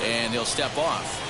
And he'll step off.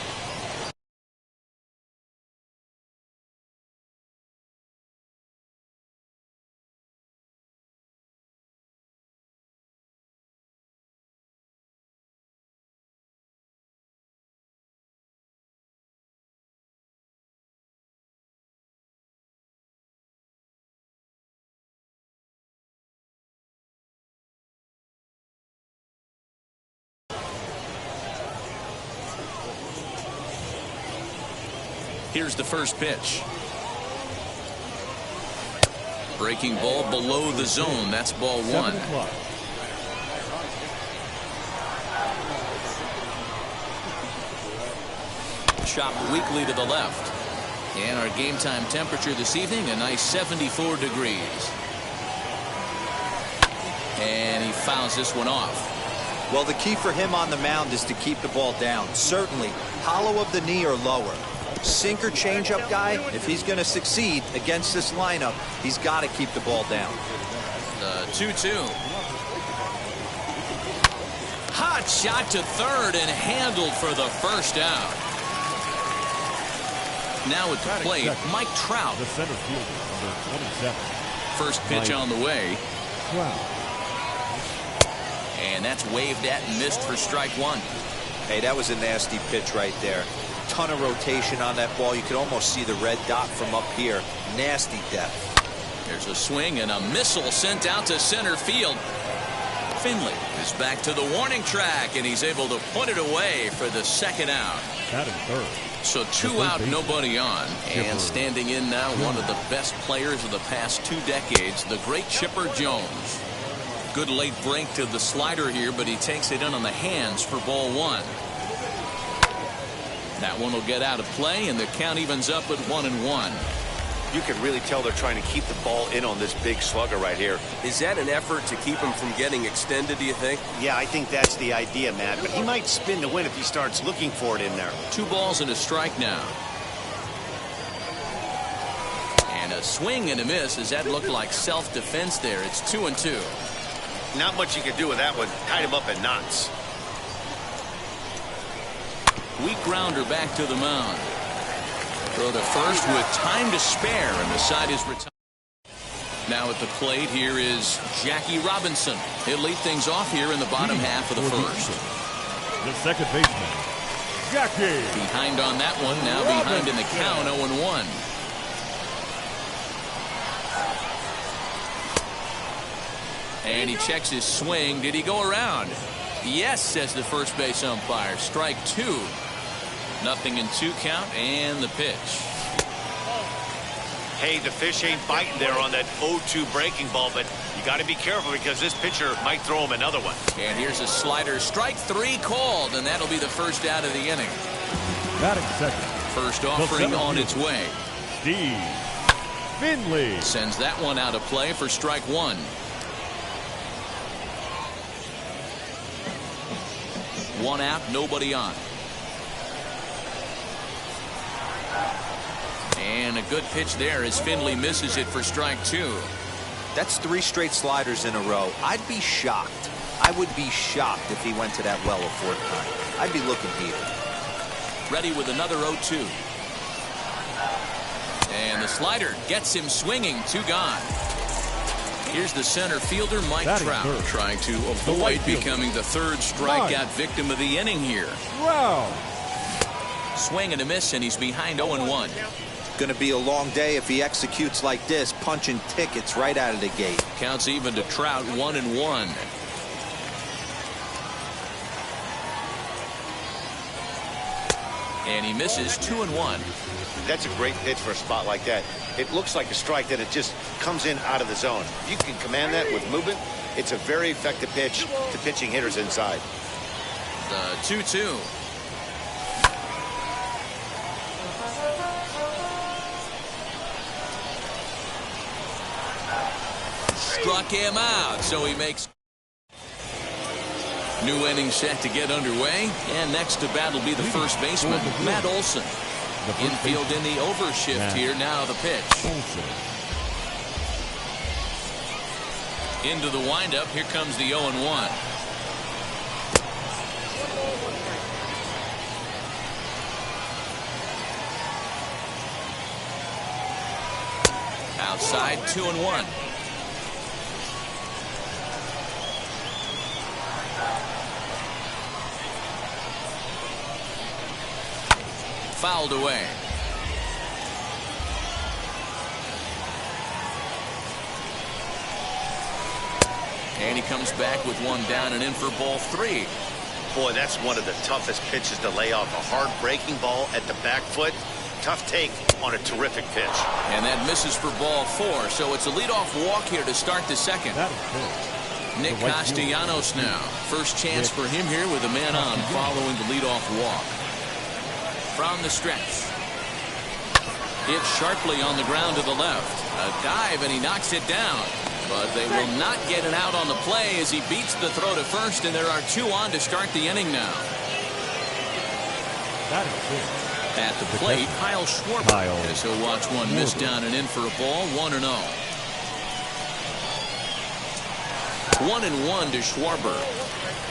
Here's the first pitch. Breaking ball below the zone. That's ball one. Chopped weakly to the left. And our game time temperature this evening, a nice 74 degrees. And he fouls this one off. Well, the key for him on the mound is to keep the ball down. Certainly, hollow of the knee or lower. Sinker changeup guy, if he's going to succeed against this lineup, he's got to keep the ball down. The 2-2. Hot shot to third and handled for the first out. Now at the plate, Mike Trout. The center fielder, number 27. First pitch on the way. Trout. And that's waved at and missed for strike one. Hey, that was a nasty pitch right there. Ton of rotation on that ball. You could almost see the red dot from up here. Nasty depth. There's a swing and a missile sent out to center field. Finley is back to the warning track, and he's able to put it away for the second out. Batting third. So 2 out, nobody on. And standing in now, one of the best players of the past 2 decades, the great Chipper Jones. Good late break to the slider here, but he takes it in on the hands for ball one. That one will get out of play, and the count evens up at 1-1. You can really tell they're trying to keep the ball in on this big slugger right here. Is that an effort to keep him from getting extended, do you think? Yeah, I think that's the idea, Matt. But he might spin to win if he starts looking for it in there. 2 balls and a strike now. And a swing and a miss. As that looked like self-defense there. It's 2-2. Not much you can do with that one. Tied him up in knots. Weak grounder back to the mound. Throw to first with time to spare, and the side is retired. Now at the plate, here is Jackie Robinson. He'll lead things off here in the bottom half of the first. The second baseman, Jackie. Behind on that one, now behind in the count, 0-1. And he checks his swing. Did he go around? Yes, says the first base umpire. Strike 2. 0-2 count, and the pitch. Hey, the fish ain't biting there on that 0-2 breaking ball, but you got to be careful because this pitcher might throw him another one. And here's a slider. Strike 3 called, and that'll be the first out of the inning. Batting second. First offering on its way. Steve Finley sends that one out of play for strike 1. One out, nobody on. And a good pitch there as Finley misses it for strike 2. That's 3 straight sliders in a row. I'd be shocked. I would be shocked if he went to that well a 4th time. I'd be looking here. Ready with another 0-2. And the slider gets him swinging. 2 gone. Here's the center fielder, Mike Trout, trying to avoid becoming the 3rd strikeout victim of the inning here. Wow. Swing and a miss, and he's behind 0-1. Going to be a long day if he executes like this, punching tickets right out of the gate. Counts even to Trout, 1-1. And he misses 2-1. That's a great pitch for a spot like that. It looks like a strike that it just comes in out of the zone. If you can command that with movement, it's a very effective pitch to pitching hitters inside. The 2-2. Struck him out, so he makes. New inning set to get underway, and next to bat will be the first baseman, Matt Olson. Infield in the overshift here. Now the pitch. Into the windup. Here comes the 0-1. outside, 2-1. Fouled away. And he comes back with one down and in for ball 3. Boy, that's one of the toughest pitches to lay off. A hard breaking ball at the back foot. Tough take on a terrific pitch. And that misses for ball 4. So it's a leadoff walk here to start the second. That is good. Nick Castellanos now. First chance for him here with a man on following the leadoff walk. From the stretch. Hit sharply on the ground to the left. A dive and he knocks it down. But they will not get it out on the play as he beats the throw to first, and there are 2 on to start the inning now. That is good. At the plate, Kyle Schwarber. As he'll watch one miss down and in for a ball, 1-0. 1-1 to Schwarber.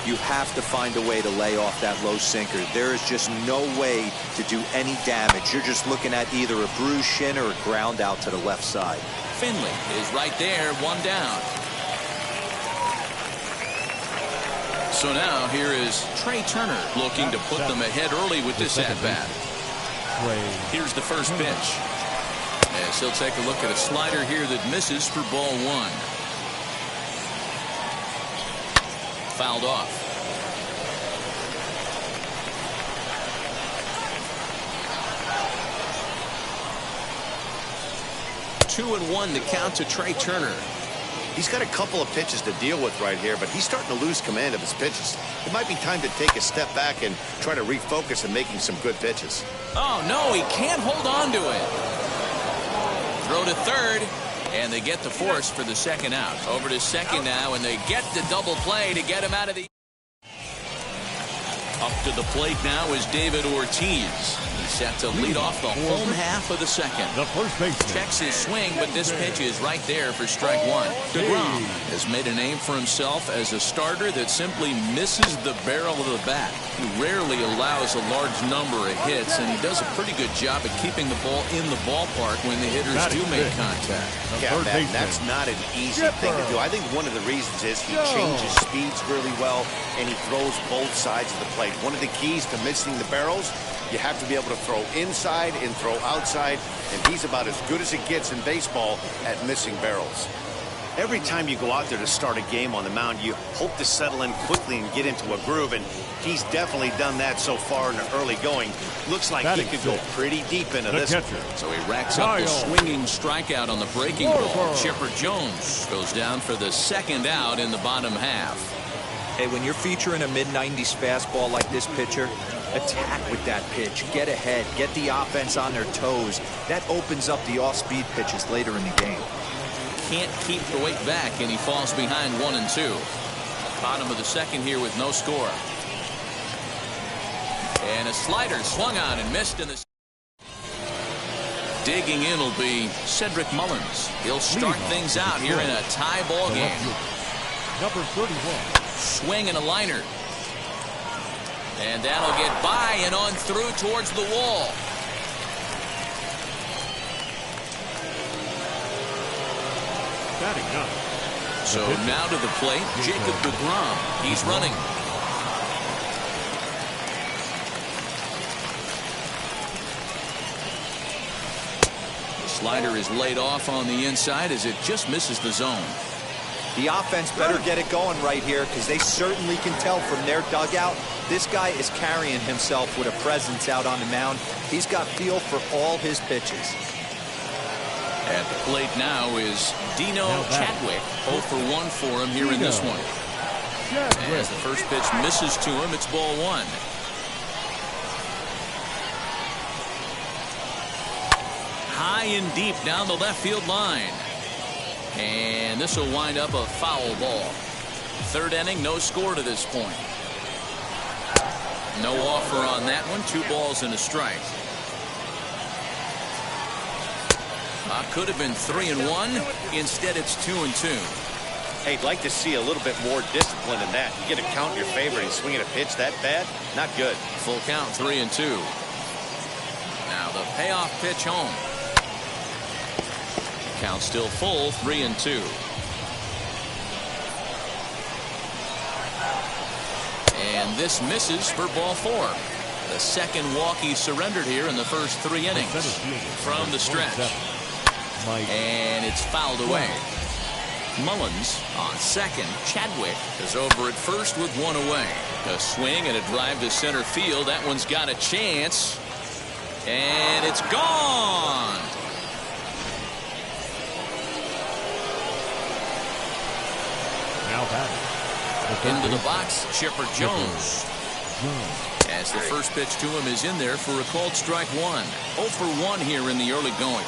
You have to find a way to lay off that low sinker. There is just no way to do any damage. You're just looking at either a bruised shin or a ground out to the left side. Finley is right there, 1 down. So now here is Trey Turner looking to put them ahead early with this at-bat. Here's the first pitch. As he'll take a look at a slider here that misses for ball 1. Fouled off. Two and 1 to count to Trey Turner. He's got a couple of pitches to deal with right here, but he's starting to lose command of his pitches. It might be time to take a step back and try to refocus on making some good pitches. Oh, no, he can't hold on to it. Throw to third, and they get the force for the second out. Over to second now, and they get the double play to get him out of the... Up to the plate now is David Ortiz. He's set to lead off the home half of the second. The first baseman checks his swing, but this pitch is right there for strike 1. DeGrom has made a name for himself as a starter that simply misses the barrel of the bat. He rarely allows a large number of hits, and he does a pretty good job at keeping the ball in the ballpark when the hitters do make contact. Yeah, Matt, that's not an easy thing to do. I think one of the reasons is he changes speeds really well, and he throws both sides of the plate. One of the keys to missing the barrels, you have to be able to throw inside and throw outside, and he's about as good as it gets in baseball at missing barrels. Every time you go out there to start a game on the mound, you hope to settle in quickly and get into a groove, and he's definitely done that so far in the early going. Looks like he could go pretty deep into this. So he racks up the swinging strikeout on the breaking ball. Chipper Jones goes down for the second out in the bottom half. Hey, when you're featuring a mid-90s fastball like this pitcher, attack with that pitch. Get ahead. Get the offense on their toes. That opens up the off-speed pitches later in the game. Can't keep the weight back, and he falls behind 1-2. Bottom of the second here with no score. And a slider swung on and missed in the... Digging in will be Cedric Mullins. He'll start things out here in a tie ball game. Number 31. Swing and a liner. And that'll get by and on through towards the wall. So now to the plate, Jacob DeGrom. He's running. The slider is laid off on the inside as it just misses the zone. The offense better get it going right here, because they certainly can tell from their dugout this guy is carrying himself with a presence out on the mound. He's got feel for all his pitches. At the plate now is Dino Chadwick. 0 for 1 for him here in this one. As the first pitch misses to him, it's ball 1. High and deep down the left field line. And this will wind up a foul ball. Third inning, no score to this point. No offer on that one. 2 balls and a strike. Could have been 3-1. Instead, it's 2-2. Hey, I'd like to see a little bit more discipline in that. You get a count in your favor and swinging a pitch that bad? Not good. Full count, 3-2. Now the payoff pitch home. Count still full, 3-2. And this misses for ball 4. The second walk he surrendered here in the first 3 innings from the stretch. And it's fouled away. Mullins on second. Chadwick is over at first with 1 away. A swing and a drive to center field. That one's got a chance. And it's gone. Now batting. Into the box, Chipper Jones. As the first pitch to him is in there for a called strike 1. 0 for 1 here in the early going.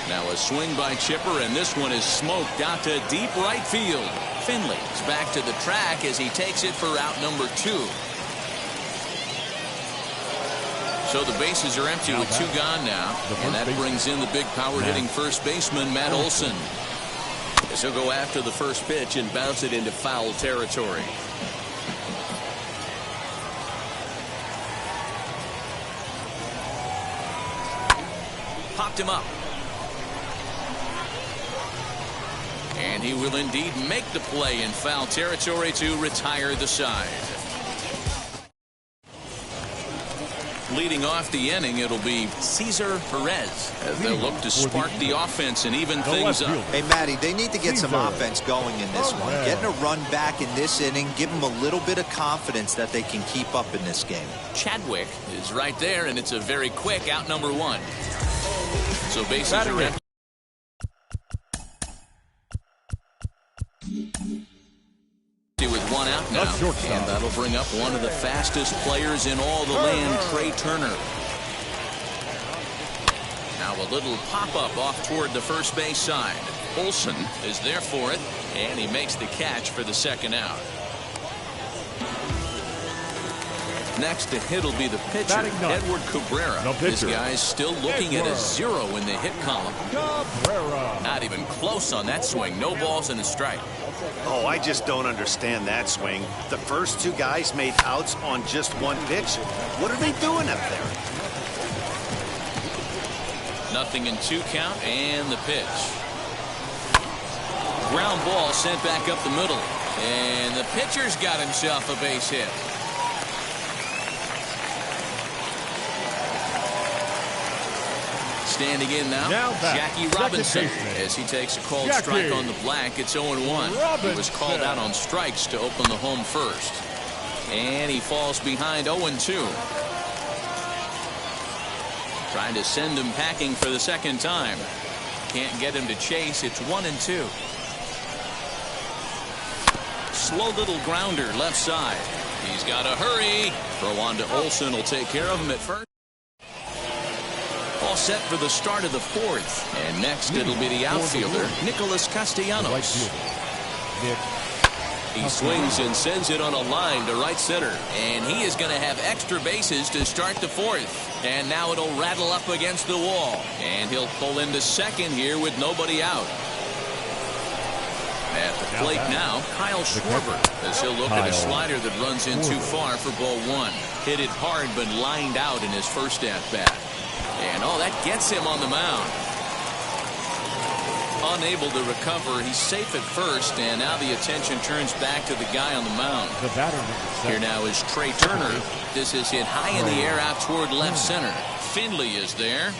Now a swing by Chipper, and this one is smoked out to deep right field. Finley is back to the track as he takes it for out number 2. So the bases are empty with 2 gone now, and that brings in the big power hitting first baseman Matt Olson. As he'll go after the first pitch and bounce it into foul territory. Popped him up. And he will indeed make the play in foul territory to retire the side. Leading off the inning, it'll be Cesar Perez as they'll look to spark the offense and even things up. Hey, Matty, they need to get some offense going in this one. Getting a run back in this inning, give them a little bit of confidence that they can keep up in this game. Chadwick is right there, and it's a very quick out number 1. So bases are empty. With 1 out now, and that'll bring up one of the fastest players in all the land, Trey Turner. Now a little pop-up off toward the first base side. Olson is there for it, and he makes the catch for the second out. Next to hit will be the pitcher, Edward Cabrera. This guy's still looking at a 0 in the hit column. Not even close on that swing. No balls and a strike. Oh, I just don't understand that swing. The first 2 guys made outs on just 1 pitch. What are they doing up there? Nothing in 2 count, and the pitch. Ground ball sent back up the middle, and the pitcher's got himself a base hit. Standing in now Jackie Robinson as he takes a called strike on the black. It's 0-1. He was called out on strikes to open the home first. And he falls behind 0-2. Trying to send him packing for the second time. Can't get him to chase. It's 1-2. Slow little grounder left side. He's got to hurry. Throw on to Olson will take care of him at first. All set for the start of the 4th. And next it'll be the outfielder, Nicholas Castellanos. He swings and sends it on a line to right center. And he is going to have extra bases to start the 4th. And now it'll rattle up against the wall. And he'll pull into second here with nobody out. At the plate now, Kyle Schwarber, as he'll look at a slider that runs in too far for ball 1. Hit it hard but lined out in his first at-bat. And that gets him on the mound. Unable to recover. He's safe at first, and now the attention turns back to the guy on the mound. Here now is Trey Turner. This is hit high in the air out toward left center. Finley is there.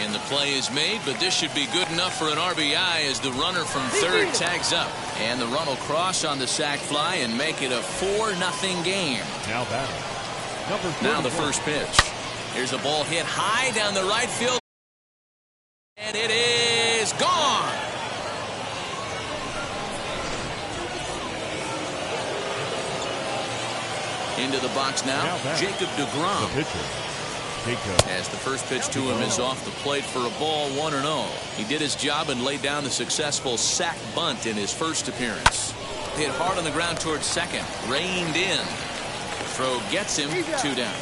And the play is made, but this should be good enough for an RBI as the runner from third tags up. And the run will cross on the sac fly and make it a 4-0 game. Now the first pitch. Here's a ball hit high down the right field. And it is gone. Into the box now, Jacob deGrom. As the first pitch to him is off the plate for a ball, 1-0. He did his job and laid down the successful sac bunt in his first appearance. Hit hard on the ground towards second. Reined in. Throw gets him 2 down.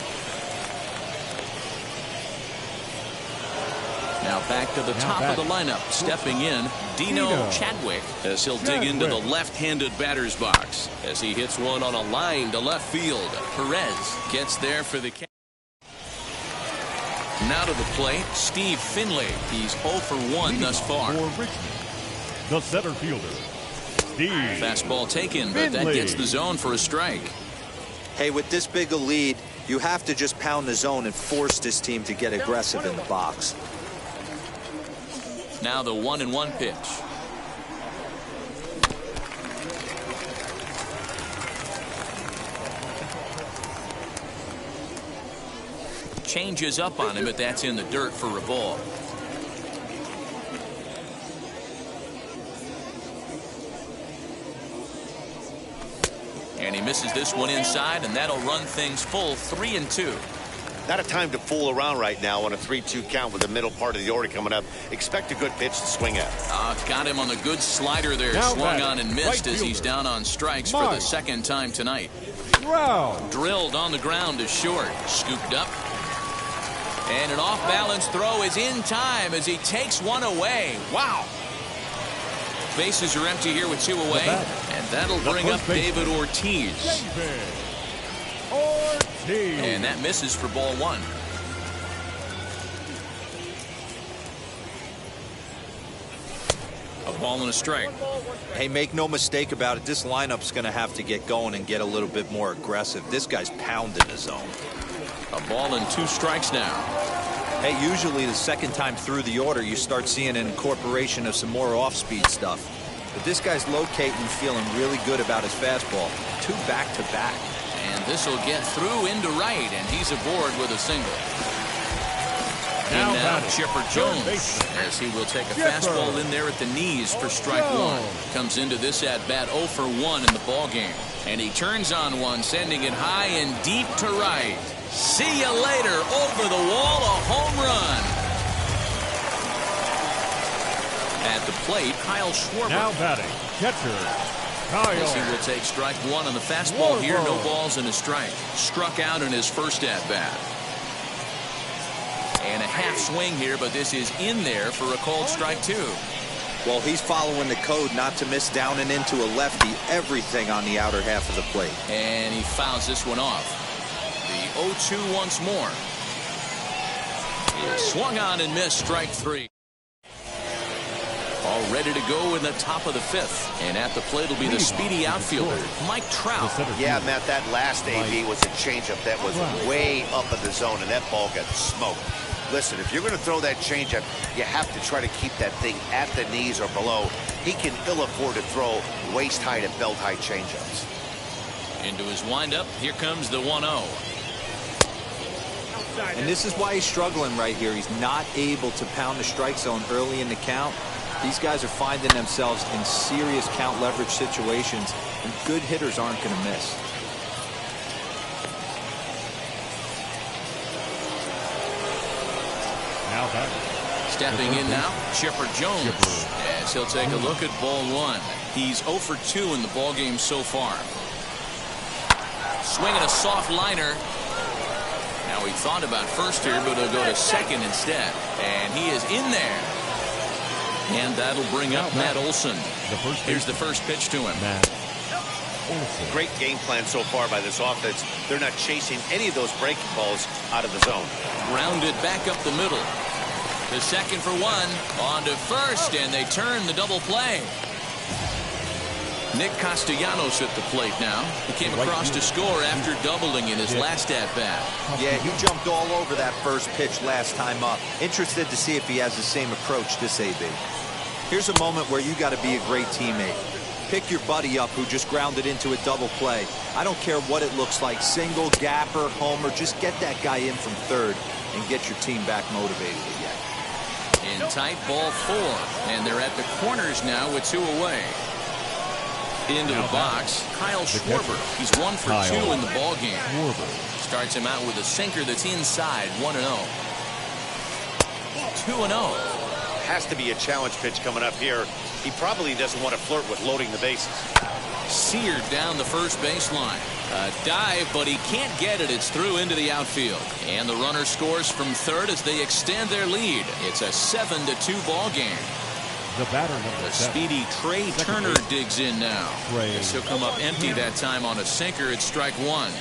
Now back to the top of the lineup. Stepping in, Dino Chadwick as he'll dig into the left-handed batter's box as he hits one on a line to left field. Perez gets there for the catch. Now to the plate, Steve Finley. He's 0 for 1 thus far. For Richmond, the center fielder, Steve Fastball taken, but that Finley. gets the zone for a strike. Hey, with this big a lead, you have to just pound the zone and force this team to get aggressive in the box. Now the 1-1 pitch. Changes up on him, but that's in the dirt for a ball. And he misses this one inside, and that'll run things full 3-2. Not a time to fool around right now on a 3-2 count with the middle part of the order coming up. Expect a good pitch to swing at. Got him on the good slider there. Now Swung batting, on and missed right as he's fielder, down on strikes for the Mike second time tonight. Trout. Drilled on the ground to short. Scooped up. And an off-balance throw is in time as he takes one away. Wow. Bases are empty here with 2 away. And that'll bring up David Ortiz. David Ortiz. And that misses for ball 1. A ball and a strike. Hey, make no mistake about it. This lineup's going to have to get going and get a little bit more aggressive. This guy's pounding the zone. A ball and 2 strikes now. Hey, usually the second time through the order, you start seeing an incorporation of some more off-speed stuff. But this guy's locating, feeling really good about his fastball. 2 back-to-back. And this will get through into right, and he's aboard with a single. Now And now batting, Chipper third Jones, baseman, as he will take a Chipper fastball in there at the knees for strike 1. Jones. Comes into this at-bat 0 for 1 in the ballgame. And he turns on one, sending it high and deep to right. See you later. Over the wall, a home run. At the plate, Kyle Schwarber. Now batting, catcher, Kyle As he will take strike 1 on the fastball here. No balls and a strike. Struck out in his first at-bat. And a half swing here, but this is in there for a called strike 2. Well, he's following the code not to miss down and into a lefty. Everything on the outer half of the plate. And he fouls this one off. The 0-2 once more. He swung on and missed strike 3. All ready to go in the top of the 5th. And at the plate will be the speedy outfielder, Mike Trout. Yeah, Matt, that last AB was a changeup that was way up in the zone, and that ball got smoked. Listen, if you're going to throw that changeup, you have to try to keep that thing at the knees or below. He can ill afford to throw waist-high to belt-high changeups. Into his windup, here comes the 1-0. And this is why he's struggling right here. He's not able to pound the strike zone early in the count. These guys are finding themselves in serious count leverage situations, and good hitters aren't going to miss. Now batting, Stepping in now, Chipper Jones. As he'll take a look at ball 1. He's 0 for 2 in the ballgame so far. Swinging a soft liner. Now he thought about first here, but he'll go to second instead. And he is in there. And that'll bring up Matt Olson. Here's the first pitch to him. Matt Olson. Great game plan so far by this offense. They're not chasing any of those breaking balls out of the zone. Grounded back up the middle. The second for 1. On to first, and they turn the double play. Nick Castellanos at the plate now. He came across to score after doubling in his last at-bat. Yeah, he jumped all over that first pitch last time up. Interested to see if he has the same approach this AB. Here's a moment where you got to be a great teammate. Pick your buddy up who just grounded into a double play. I don't care what it looks like, single, gapper, homer, just get that guy in from third and get your team back motivated again. In tight, ball 4, and they're at the corners now with 2 away. Into the box, Kyle Schwarber. He's 1 for 2 in the ballgame. Starts him out with a sinker that's inside, 1-0. 2-0. Has to be a challenge pitch coming up here. He probably doesn't want to flirt with loading the bases. Seared down the first baseline. A dive, but he can't get it. It's through into the outfield. And the runner scores from third as they extend their lead. It's a 7-2 ball game. The batter number The 7. speedy Trey Turner digs in now. Trey Guess he'll come up empty that time on a sinker at strike 1.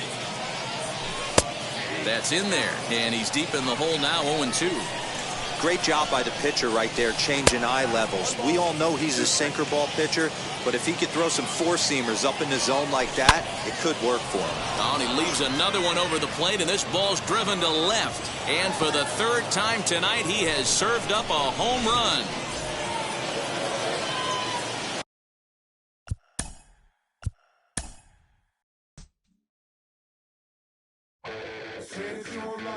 That's in there, and he's deep in the hole now, 0-2. Great job by the pitcher right there, changing eye levels. We all know he's a sinker ball pitcher, but if he could throw some four-seamers up in the zone like that, it could work for him. Oh, and he leaves another one over the plate, and this ball's driven to left. And for the third time tonight, he has served up a home run.